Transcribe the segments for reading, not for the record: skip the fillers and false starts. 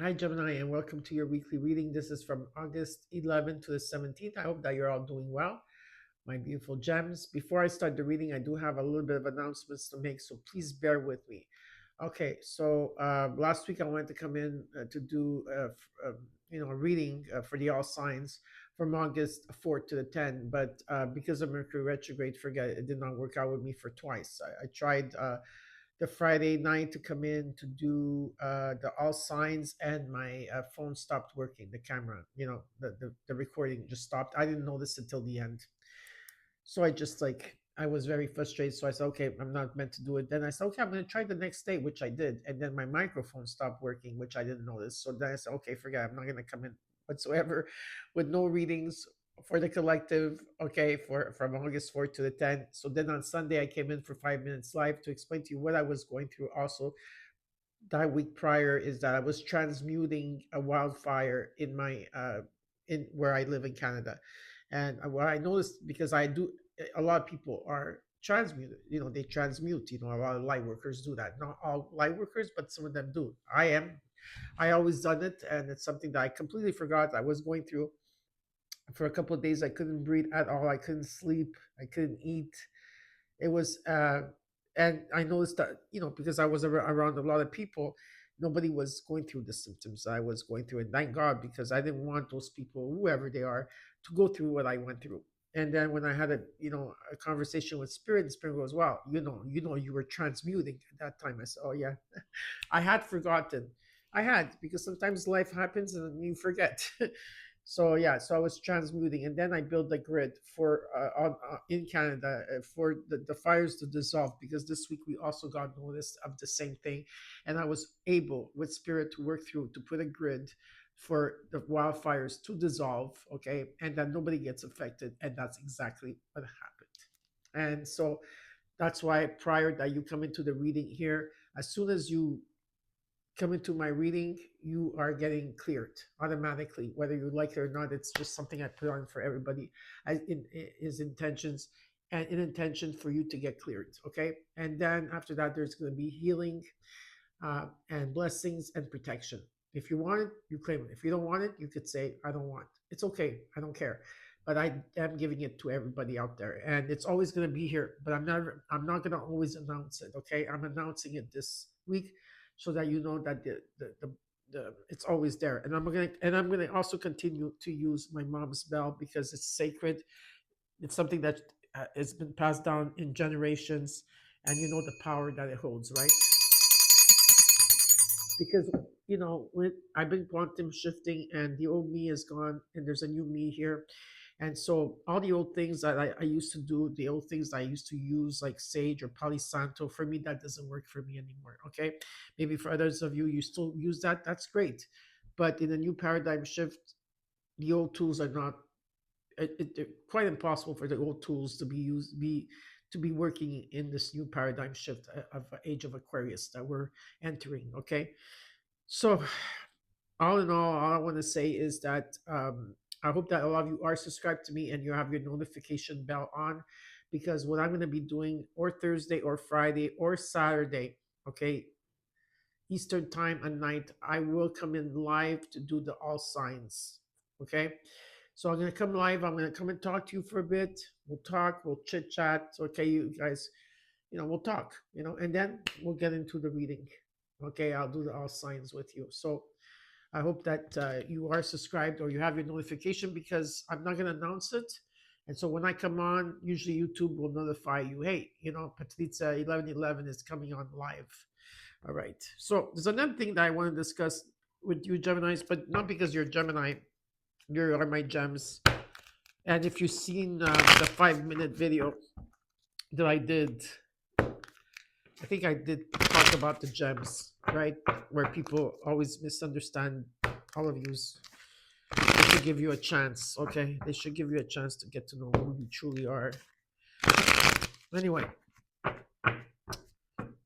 Hi, Gemini, and welcome to your weekly reading. This is from August 11th to the 17th. I hope that you're all doing well, my beautiful gems. Before I start the reading, I do have a little bit of announcements to make, so please bear with me. Okay, so last week I wanted to come in to do, a reading for the all signs from August 4th to the 10th, but because of Mercury retrograde, forget it did not work out with me for twice. I tried. The Friday night to come in to do the all signs, and my phone stopped working. The camera, the recording just stopped. I didn't know this until the end. So I was very frustrated. So I said, okay, I'm not meant to do it. Then I said, okay, I'm going to try the next day, which I did. And then my microphone stopped working, which I didn't notice. So then I said, okay, forget it. I'm not going to come in whatsoever with no readings for the collective, okay, for from August 4th to the 10th. So then on Sunday, I came in for 5 minutes live to explain to you what I was going through. Also, that week prior is that I was transmuting a wildfire in my in where I live in Canada, and what I noticed, because I do, a lot of people are transmuted. They transmute. A lot of light workers do that. Not all light workers, but some of them do. I always done it, and it's something that I completely forgot I was going through. For a couple of days, I couldn't breathe at all. I couldn't sleep. I couldn't eat. It was and I noticed that, because I was around a lot of people, nobody was going through the symptoms I was going through, and thank God, because I didn't want those people, whoever they are, to go through what I went through. And then when I had a conversation with Spirit, the Spirit goes, "Wow, you were transmuting at that time." I said, "Oh yeah." I had forgotten. I had, because sometimes life happens and you forget. So yeah, so I was transmuting, and then I built the grid for in Canada, for the fires to dissolve, because this week we also got notice of the same thing, and I was able with Spirit to work through to put a grid for the wildfires to dissolve, okay, and that nobody gets affected, and that's exactly what happened. And so that's why, prior that you come into the reading here, as soon as you come into my reading, you are getting cleared automatically, whether you like it or not. It's just something I put on for everybody, as in his intentions, and in intention for you to get cleared. Okay, and then after that, there's going to be healing, and blessings and protection. If you want it, you claim it. If you don't want it, you could say, I don't want. It's okay. I don't care. But I am giving it to everybody out there, and it's always going to be here. But I'm not going to always announce it. Okay, I'm announcing it this week, so that you know that the it's always there. And I'm gonna also continue to use my mom's bell, because it's sacred. It's something that has been passed down in generations, and you know the power that it holds, right? Because when I've been quantum shifting, and the old me is gone, and there's a new me here. And so all the old things that I used to do, the old things that I used to use, like sage or palo santo, for me that doesn't work for me anymore. Okay, maybe for others of you, you still use that. That's great, but in a new paradigm shift, the old tools are not. It's quite impossible for the old tools to be used, to be working in this new paradigm shift of age of Aquarius that we're entering. Okay, so all in all I want to say is that I hope that a lot of you are subscribed to me, and you have your notification bell on, because what I'm going to be doing, or Thursday or Friday or Saturday, okay, Eastern time at night, I will come in live to do the all signs. Okay, so I'm going to come live. I'm going to come and talk to you for a bit. We'll talk, we'll chit chat. Okay, you guys, we'll talk, and then we'll get into the reading. Okay, I'll do the all signs with you. So I hope that you are subscribed, or you have your notification, because I'm not going to announce it. And so when I come on, usually YouTube will notify you, hey, Patrizia 1111 is coming on live. All right. So there's another thing that I want to discuss with you, Geminis, but not because you're Gemini. You are my gems. And if you've seen the 5 minute video that I did, I think I did talk about the gems, right? Where people always misunderstand all of yous. They should give you a chance, okay? They should give you a chance to get to know who you truly are. Anyway,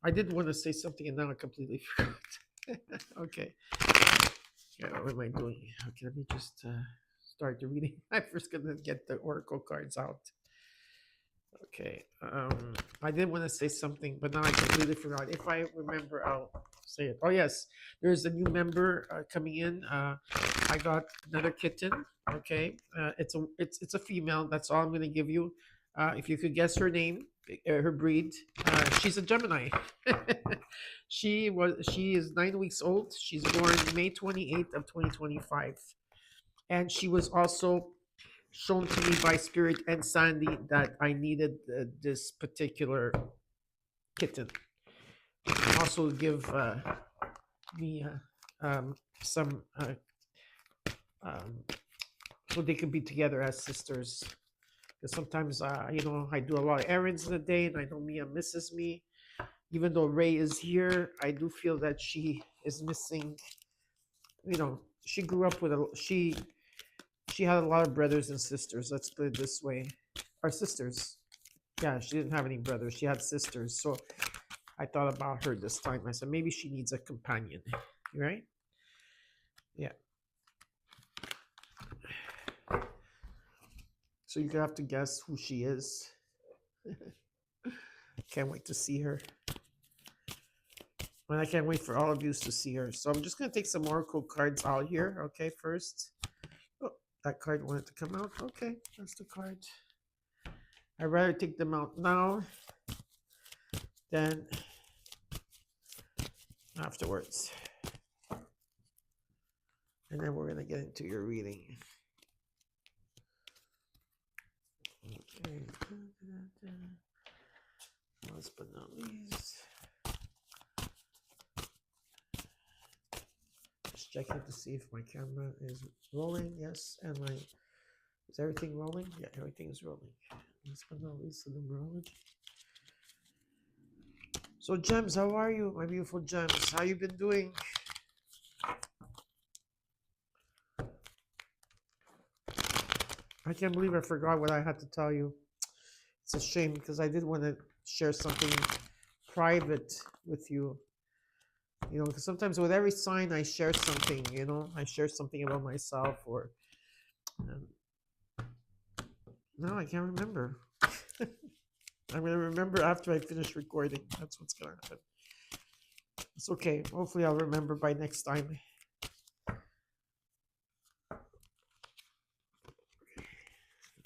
I did want to say something, and now I completely forgot. Okay. Yeah, what am I doing? Okay, let me just start the reading. I'm first gonna get the oracle cards out. Okay. I did want to say something, but now I completely forgot. If I remember, I'll say it. Oh yes, there's a new member coming in. I got another kitten. Okay. It's a female. That's all I'm gonna give you. If you could guess her name, her breed, she's a Gemini. She is 9 weeks old. She's born May 28th of 2025, and she was also shown to me by Spirit and Sandy that I needed this particular kitten. Also give me some um, so they could be together as sisters. Because sometimes I do a lot of errands in the day, and I know Mia misses me. Even though Ray is here, I do feel that she is missing. She grew up with she had a lot of brothers and sisters. Let's put it this way. Our sisters. Yeah, she didn't have any brothers. She had sisters. So I thought about her this time. I said, maybe she needs a companion. Right? Yeah. So you're going to have to guess who she is. Can't wait to see her. And I can't wait for all of you to see her. So I'm just going to take some oracle cards out here. Okay, first. Oh, that card wanted to come out. Okay, that's the card. I'd rather take them out now than afterwards. And then we're going to get into your reading. Okay. Last but not least. Just checking to see if my camera is rolling. Yes. And is everything rolling? Yeah, everything is rolling. Last but not least, the numerology. So, Gems, how are you, my beautiful Gems? How you been doing? I can't believe I forgot what I had to tell you. It's a shame because I did want to share something private with you. Because sometimes with every sign I share something, I share something about myself or... No, I can't remember. I'm going to remember after I finish recording. That's what's going to happen. It's okay. Hopefully I'll remember by next time.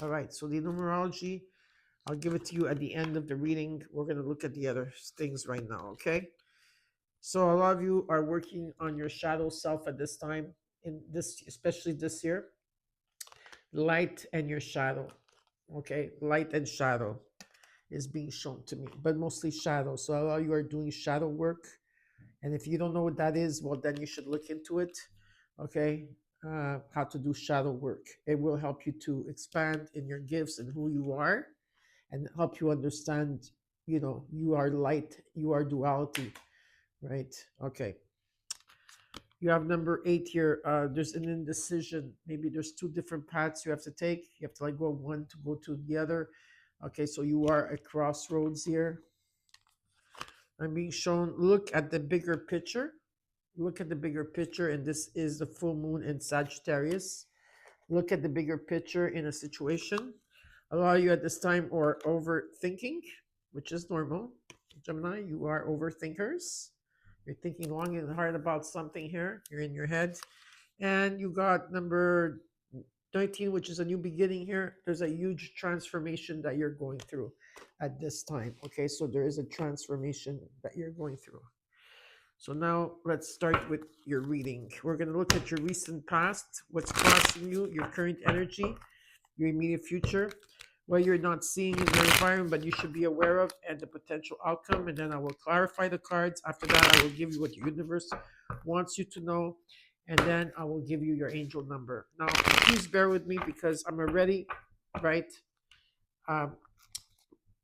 All right. So the numerology, I'll give it to you at the end of the reading. We're going to look at the other things right now. Okay. So a lot of you are working on your shadow self at this time, especially this year. Light and your shadow. Okay. Light and shadow is being shown to me, but mostly shadow. So a lot of you are doing shadow work. And if you don't know what that is, well, then you should look into it. Okay. How to do shadow work. It will help you to expand in your gifts and who you are and help you understand, you are light, you are duality, right? Okay. You have number 8 here. There's an indecision. Maybe there's 2 different paths you have to take. You have to let go of one to go to the other. Okay, so you are at crossroads here. I'm being shown, look at the bigger picture. Look at the bigger picture, and this is the full moon in Sagittarius. Look at the bigger picture in a situation. A lot of you at this time are overthinking, which is normal. Gemini, you are overthinkers. You're thinking long and hard about something here. You're in your head. And you got number 19, which is a new beginning here. There's a huge transformation that you're going through at this time. Okay, so there is a transformation that you're going through. So now let's start with your reading. We're going to look at your recent past, what's crossing you, your current energy, your immediate future, what you're not seeing in your environment, but you should be aware of, and the potential outcome. And then I will clarify the cards. After that, I will give you what your universe wants you to know. And then I will give you your angel number. Now, please bear with me because I'm already, right,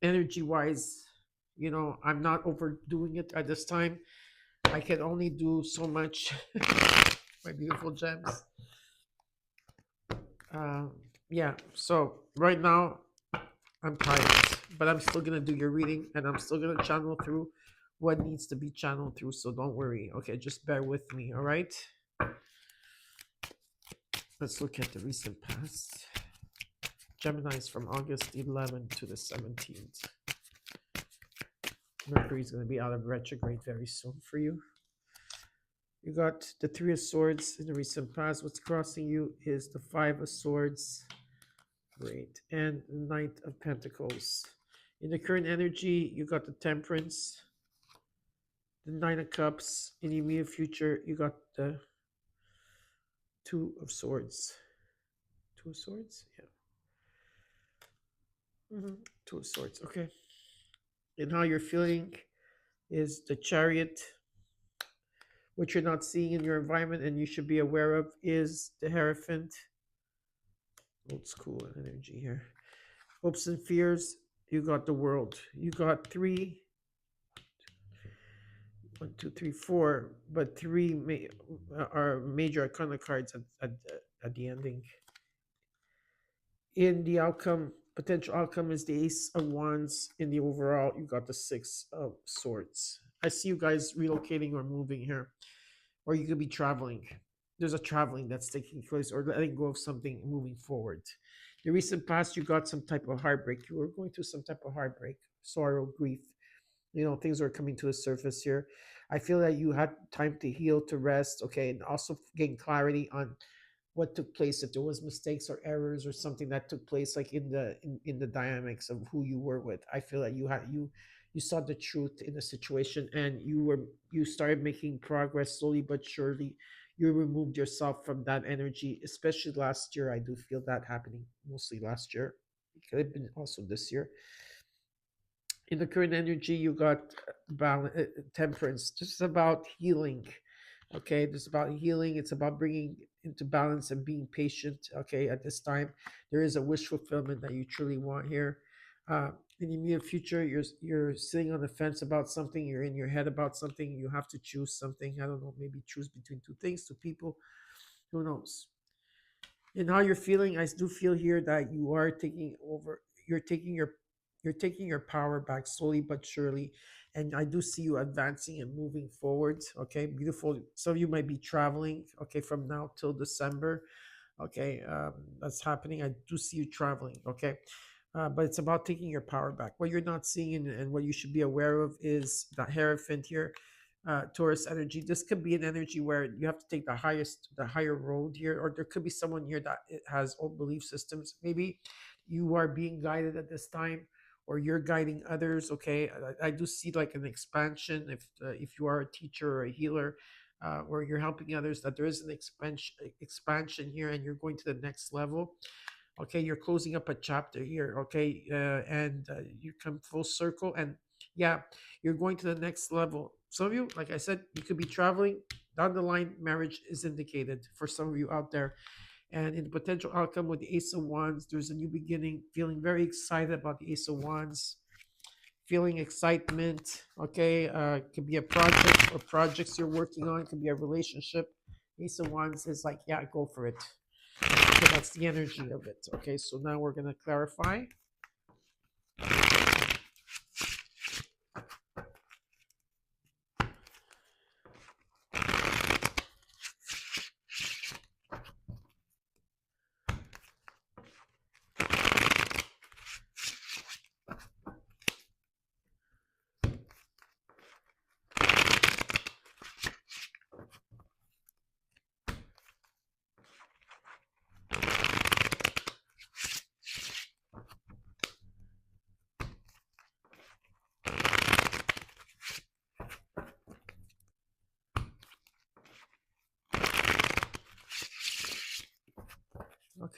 energy-wise, I'm not overdoing it at this time. I can only do so much, my beautiful Gems. Yeah, so right now, I'm tired, but I'm still going to do your reading, and I'm still going to channel through what needs to be channeled through, so don't worry. Okay, just bear with me, all right? Let's look at the recent past. Gemini's from August 11th to the 17th. Mercury is going to be out of retrograde very soon for you. You got the Three of Swords in the recent past. What's crossing you is the Five of Swords. Great. And the Knight of Pentacles. In the current energy, you got the Temperance, the Nine of Cups. In the immediate future, you got the Two of Swords. Two of Swords? Yeah. Two of Swords. Okay. And how you're feeling is the Chariot. What you're not seeing in your environment and you should be aware of is the Hierophant. Old school energy here. Hopes and fears. You got the World. You got three. 1, 2, 3, 4, but three are major arcana cards at the ending. In the outcome, potential outcome is the Ace of Wands. In the overall, you got the Six of Swords. I see you guys relocating or moving here, or you could be traveling. There's a traveling that's taking place, or letting go of something, moving forward. The recent past, you got some type of heartbreak. You were going through some type of heartbreak, sorrow, grief. Things are coming to the surface here. I feel that you had time to heal, to rest, okay, and also gain clarity on what took place, if there was mistakes or errors or something that took place, like in the dynamics of who you were with. I feel that you saw the truth in the situation, and you started making progress slowly but surely. You removed yourself from that energy, especially last year. I do feel that happening mostly last year. It could have been also this year. In the current energy, you got balance, Temperance. This is about healing. Okay, this is about healing. It's about bringing into balance and being patient. Okay, at this time, there is a wish fulfillment that you truly want here. In the immediate future, you're sitting on the fence about something. You're in your head about something. You have to choose something. I don't know. Maybe choose between two things, two people. Who knows? And how you're feeling, I do feel here that you are taking over. You're taking your power back slowly but surely, and I do see you advancing and moving forward. Okay, beautiful. Some of you might be traveling. Okay, from now till December. Okay, that's happening. I do see you traveling. Okay, but it's about taking your power back. What you're not seeing, and what you should be aware of, is the Hierophant here. Taurus energy. This could be an energy where you have to take the higher road here, or there could be someone here that has old belief systems. Maybe you are being guided at this time, or you're guiding others. Okay, I do see like an expansion. If you are a teacher or a healer, or you're helping others, that there is an expansion here, and you're going to the next level. Okay, you're closing up a chapter here. Okay, and you come full circle, and yeah, you're going to the next level. Some of you, like I said, you could be traveling down the line. Marriage is indicated for some of you out there. And in the potential outcome with the Ace of Wands, there's a new beginning. Feeling very excited about the Ace of Wands. Feeling excitement. Okay, could be a project or projects you're working on. Could be a relationship. Ace of Wands is like, yeah, go for it. So that's the energy of it. Okay, so now we're going to clarify.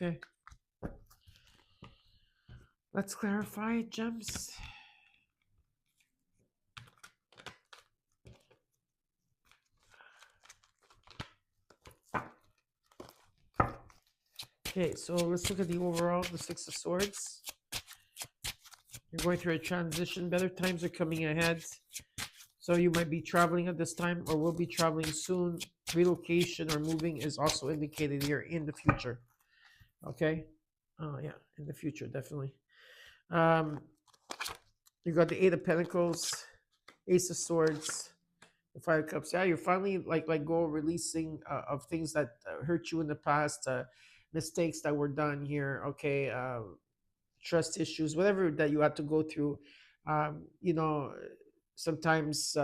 Okay. Let's clarify, gems. Okay, so let's look at the overall, the Six of Swords. You're going through a transition. Better times are coming ahead. So you might be traveling at this time, or will be traveling soon. Relocation or moving is also indicated here in the future. Okay? Yeah, in the future, definitely. You got the Eight of Pentacles, Ace of Swords, the Five of Cups. Yeah, you're finally like go releasing of things that hurt you in the past, mistakes that were done here. Okay, trust issues, whatever that you had to go through. You know, sometimes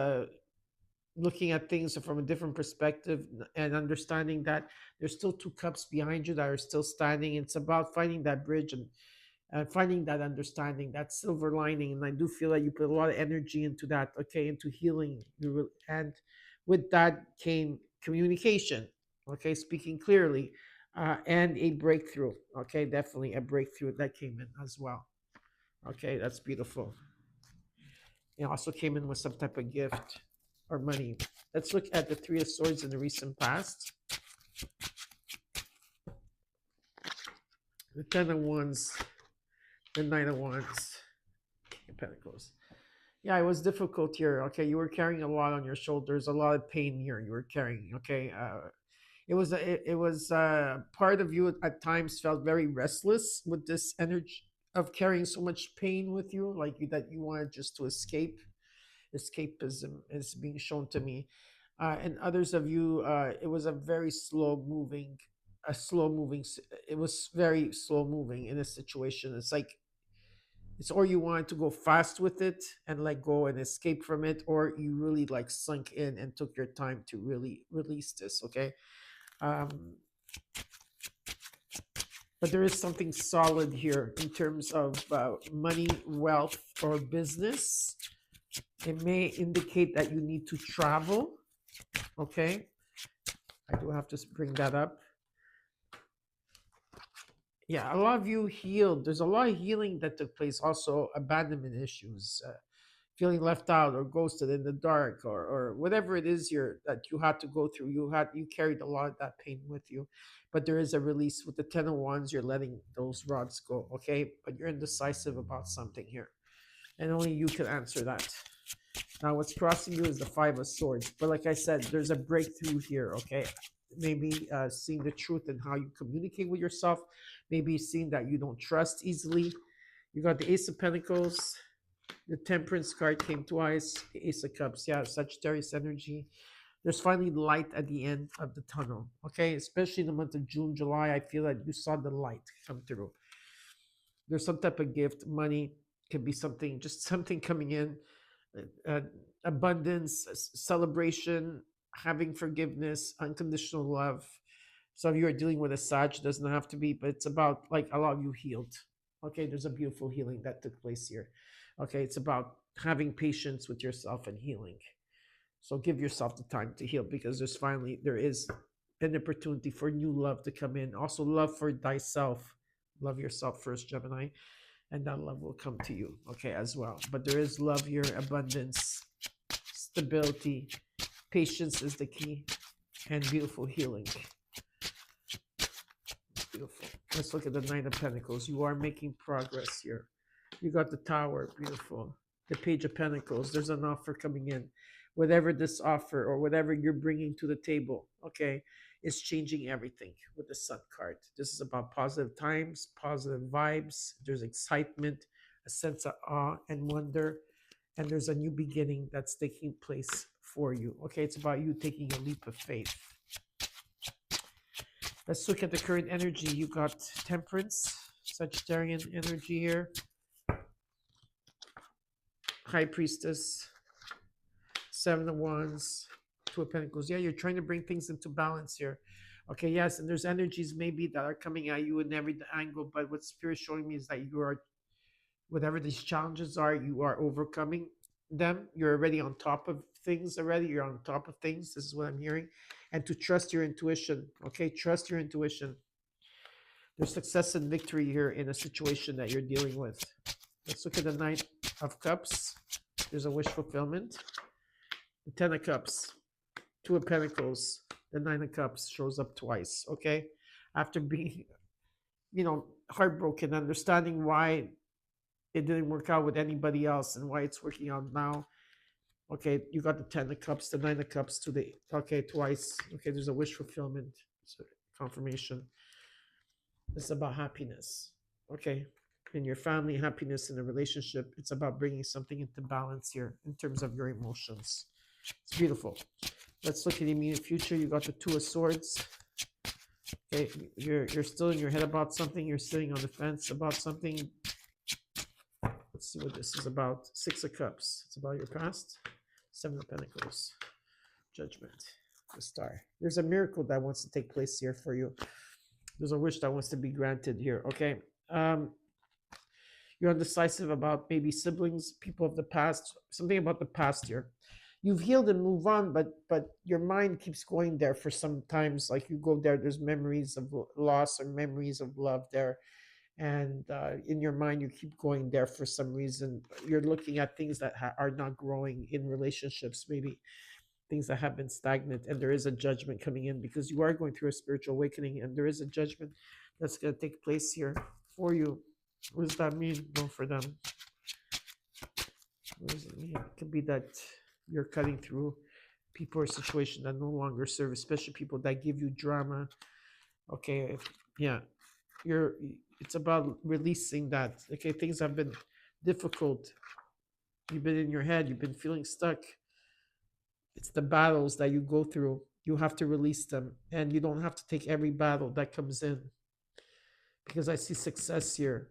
looking at things from a different perspective and understanding that there's still two cups behind you that are still standing. It's about finding that bridge and finding that understanding, that silver lining. And I do feel that you put a lot of energy into that, okay, into healing. And with that came communication, okay, speaking clearly, and a breakthrough. Okay, definitely a breakthrough that came in as well. Okay, that's beautiful. It also came in with some type of gift or money. Let's look at the Three of Swords in the recent past. The Ten of Wands, the Nine of Wands, King of Pentacles. Yeah, it was difficult here. Okay, you were carrying a lot on your shoulders, a lot of pain here. You were carrying. Okay, it was part of you at times felt very restless with this energy of carrying so much pain with you, like that you wanted just to escape. Escapism is being shown to me, and others of you, it was a very slow moving. It was very slow moving in a situation. It's like it's or you wanted to go fast with it and let go and escape from it, or you really like sunk in and took your time to really release this. Okay, um, but there is something solid here in terms of money, wealth, or business. It may indicate that you need to travel. Okay, I do have to bring that up. Yeah, a lot of you healed. There's a lot of healing that took place. Also, abandonment issues, feeling left out or ghosted in the dark, or whatever it is that you had to go through. You carried a lot of that pain with you, but there is a release with the Ten of Wands. You're letting those rods go. Okay, but you're indecisive about something here, and only you can answer that. Now, what's crossing you is the Five of Swords. But like I said, there's a breakthrough here, okay? Maybe seeing the truth in how you communicate with yourself. Maybe seeing that you don't trust easily. You got the Ace of Pentacles. The Temperance card came twice. The Ace of Cups. Yeah, Sagittarius energy. There's finally light at the end of the tunnel, okay? Especially in the month of June, July, I feel that you saw the light come through. There's some type of gift, money, could be something, just something coming in, uh, abundance, celebration, having forgiveness, unconditional love. Some of you are dealing with a Sag, doesn't have to be, but it's about like a lot of you healed. Okay, there's a beautiful healing that took place here. Okay, it's about having patience with yourself and healing. So give yourself the time to heal because there is an opportunity for new love to come in. Also, love for thyself. Love yourself first, Gemini, and that love will come to you, okay, as well. But there is love here, abundance, stability, patience is the key, and beautiful healing. Beautiful. Let's look at the Nine of Pentacles. You are making progress here. You got the Tower, beautiful. The Page of Pentacles, there's an offer coming in. Whatever this offer or whatever you're bringing to the table, okay, is changing everything with the Sun card. This is about positive times, positive vibes. There's excitement, a sense of awe and wonder, and there's a new beginning that's taking place for you. Okay, it's about you taking a leap of faith. Let's look at the current energy. You got Temperance, Sagittarian energy here. High Priestess, Seven of Wands, Two of Pentacles. Yeah, you're trying to bring things into balance here. Okay, yes, and there's energies maybe that are coming at you in every angle, but what Spirit is showing me is that you are, whatever these challenges are, you are overcoming them. You're already on top of things already. You're on top of things. This is what I'm hearing. And to trust your intuition. Okay, trust your intuition. There's success and victory here in a situation that you're dealing with. Let's look at the Knight of Cups. There's a wish fulfillment. The Ten of Cups, Two of Pentacles, the Nine of Cups shows up twice, okay? After being, heartbroken, understanding why it didn't work out with anybody else and why it's working out now. Okay, you got the Ten of Cups, the Nine of Cups twice. Okay, there's a wish fulfillment, so confirmation. It's about happiness, okay? In your family, happiness in a relationship. It's about bringing something into balance here in terms of your emotions. It's beautiful. Let's look at the immediate future. You got the Two of Swords. Okay, you're still in your head about something. You're sitting on the fence about something. Let's see what this is about. Six of Cups. It's about your past. Seven of Pentacles. Judgment. The Star. There's a miracle that wants to take place here for you. There's a wish that wants to be granted here. Okay. You're undecisive about maybe siblings, people of the past, something about the past here. You've healed and move on, but your mind keeps going there for sometimes. Like you go there, there's memories of loss or memories of love there, and in your mind you keep going there for some reason. You're looking at things that are not growing in relationships, maybe things that have been stagnant, and there is a judgment coming in because you are going through a spiritual awakening, and there is a judgment that's going to take place here for you. What does that mean? No, for them. What does it mean? It could be that you're cutting through people or situations that no longer serve, especially people that give you drama. Okay, yeah, it's about releasing that. Okay, things have been difficult. You've been in your head, you've been feeling stuck. It's the battles that you go through. You have to release them, and you don't have to take every battle that comes in, because I see success here.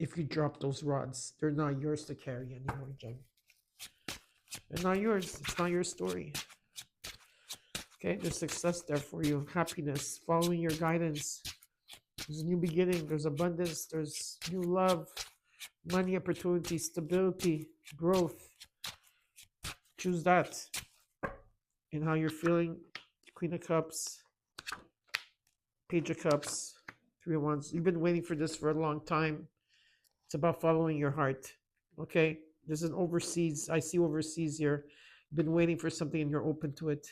If you drop those rods, they're not yours to carry anymore, Jen. They're not yours. It's not your story. Okay, there's success there for you. Happiness, following your guidance. There's a new beginning. There's abundance. There's new love, money, opportunity, stability, growth. Choose that. And how you're feeling. Queen of Cups, Page of Cups, Three of Wands. You've been waiting for this for a long time. It's about following your heart. Okay? There's an overseas. I see overseas here. You've been waiting for something and you're open to it.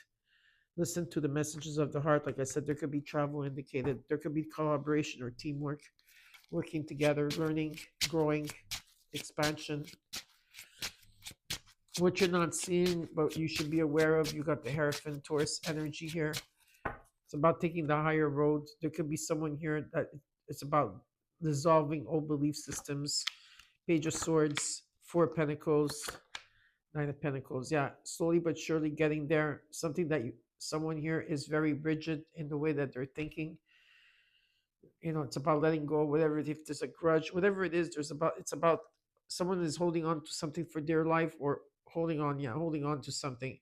Listen to the messages of the heart. Like I said, there could be travel indicated. There could be collaboration or teamwork, working together, learning, growing, expansion. What you're not seeing, but you should be aware of, you got the Hierophant Taurus energy here. It's about taking the higher road. There could be someone here that it's about dissolving old belief systems. Page of Swords, Four of Pentacles, Nine of Pentacles. Yeah, slowly but surely getting there. Something that someone here is very rigid in the way that they're thinking. You know, it's about letting go, whatever. If there's a grudge, whatever it is, it's about someone is holding on to something for dear life, or holding on to something.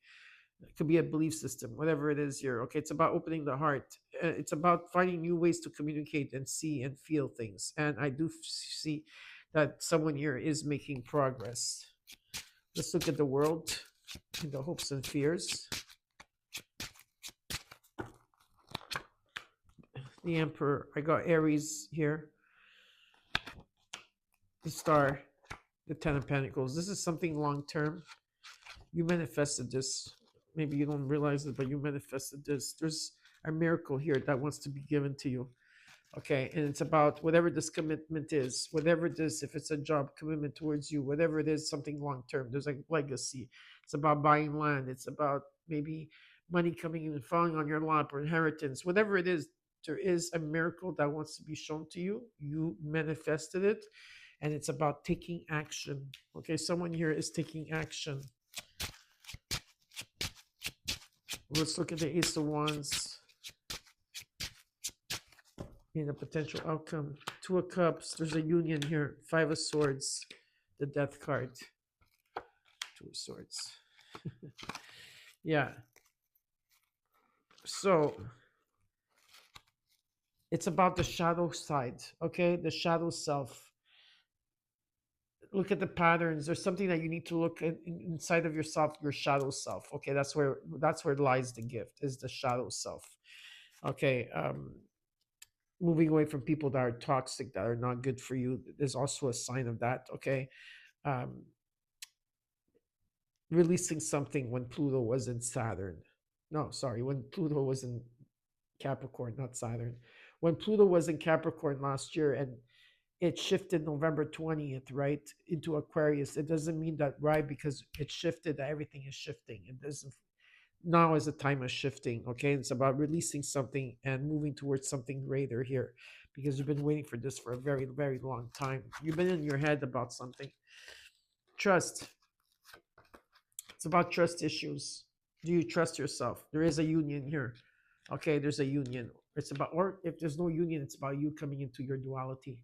It could be a belief system, whatever it is here. Okay, it's about opening the heart. It's about finding new ways to communicate and see and feel things. And I do see that someone here is making progress. Let's look at the world and the hopes and fears. The Emperor. I got Aries here. The Star. The Ten of Pentacles. This is something long-term. You manifested this. Maybe you don't realize it, but you manifested this. There's a miracle here that wants to be given to you. Okay, and it's about whatever this commitment is, whatever it is, if it's a job commitment towards you, whatever it is, something long-term. There's a legacy. It's about buying land. It's about maybe money coming in and falling on your lap, or inheritance. Whatever it is, there is a miracle that wants to be shown to you. You manifested it, and it's about taking action. Okay, someone here is taking action. Let's look at the Ace of Wands in a potential outcome. Two of Cups. There's a union here. Five of Swords. The Death card. Two of Swords. Yeah. So it's about the shadow side. Okay, the shadow self. Look at the patterns. There's something that you need to look at inside of yourself, your shadow self. Okay, that's where lies the gift, is the shadow self. Okay, moving away from people that are toxic, that are not good for you. There's also a sign of that. Okay, releasing something when Pluto was in Saturn. No, sorry, when Pluto was in Capricorn, not Saturn. When Pluto was in Capricorn last year, and it shifted November 20th, right, into Aquarius. It doesn't mean that, right, because it shifted, that everything is shifting. It doesn't. Now is a time of shifting, okay? It's about releasing something and moving towards something greater here, because you've been waiting for this for a very, very long time. You've been in your head about something. Trust. It's about trust issues. Do you trust yourself? There is a union here. Okay, there's a union. It's about, or if there's no union, it's about you coming into your duality.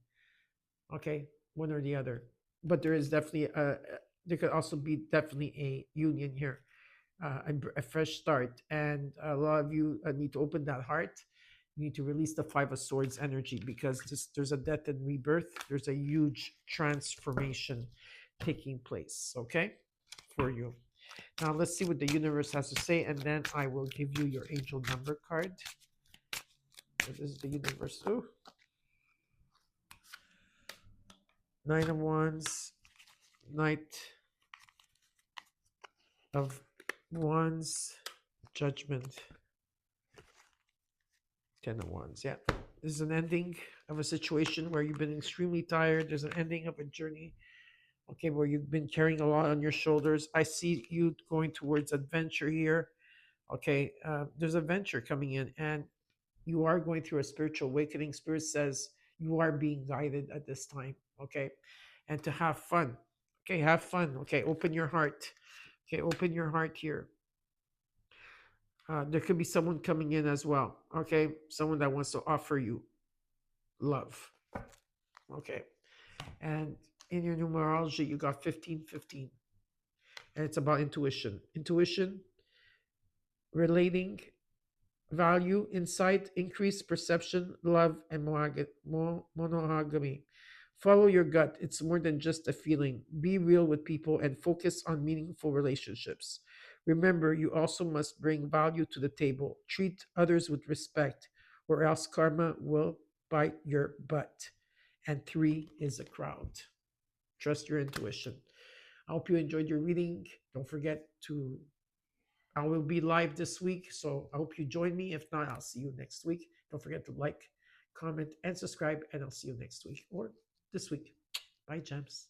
Okay, one or the other. but there is definitely there could also be definitely a union here, a fresh start, and a lot of you need to open that heart. You need to release the Five of Swords energy because there's a death and rebirth. There's a huge transformation taking place. Okay, for you. Now let's see what the universe has to say, and then I will give you your angel number card. This is the universe. Oh, Nine of Wands, Knight of Wands, Judgment, Ten of Wands. Yeah. This is an ending of a situation where you've been extremely tired. There's an ending of a journey, okay, where you've been carrying a lot on your shoulders. I see you going towards adventure here. Okay. There's adventure coming in, and you are going through a spiritual awakening. Spirit says you are being guided at this time. Okay. And to have fun. Okay. Have fun. Okay. Open your heart. Okay. Open your heart here. There could be someone coming in as well. Okay. Someone that wants to offer you love. Okay. And in your numerology, you got 1515. And it's about intuition. Intuition, relating, value, insight, increased perception, love, and monogamy. Follow your gut. It's more than just a feeling. Be real with people and focus on meaningful relationships. Remember, you also must bring value to the table. Treat others with respect, or else karma will bite your butt. And three is a crowd. Trust your intuition. I hope you enjoyed your reading. Don't forget to, I will be live this week, so I hope you join me. If not, I'll see you next week. Don't forget to like, comment, and subscribe, and I'll see you next week or this week. Bye, gems.